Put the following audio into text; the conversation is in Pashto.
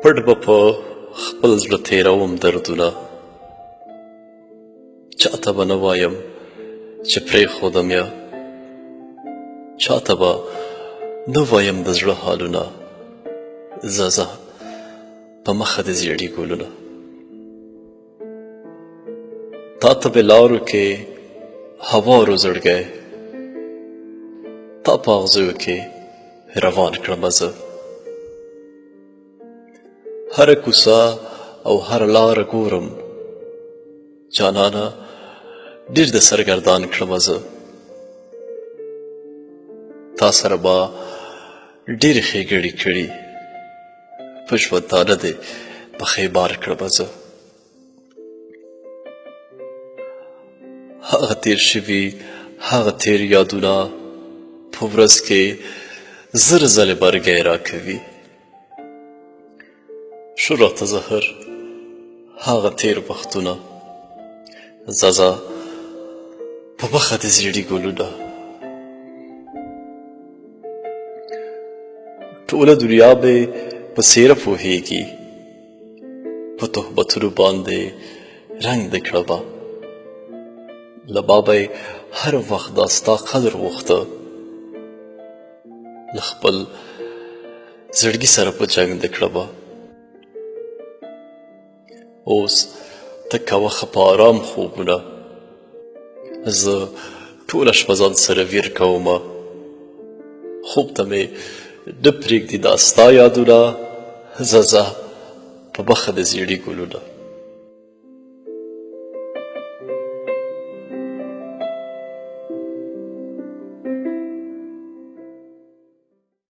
پټ به په خپل زړه تېروم دردونه چاته به نه وایم چې پرېښودم یا چاته به نه وایم د زړه حالونه ځه په مخه دې زیړي ګلونه تا ته به لارو کې هوارو زړګی تا په اغزیو کې روان کړمه زه هره کوڅه او هر لاره ګورم جانانه ډېر د سرګردان کړمه زه تا سره به ډېرې ښېګڼې کړي په ژوندانه دې په خیبار کړمه زه هغه تیر شوي هغه تیر یادونه په ورځ کې زر ځلې برګی راکوي شو راته زهر هغه تیر وختونه ځه په مخه دې زیړي ګلونه ټوله دنیا به په څېره پوهېږي په تهمتونو باندې رنګ دې کړمه له ما به یې هر وخت دا ستا قدر غوښته له خپل زړګي سره په جنګ دې کړمه اوس ته کوه ښه په ارام خوبونه زه ټوله شپه ځان سره ویر کومه خوب ته مې نه پرېږدي دا ستا یادونه ځه په مخه د زیړي ګلونه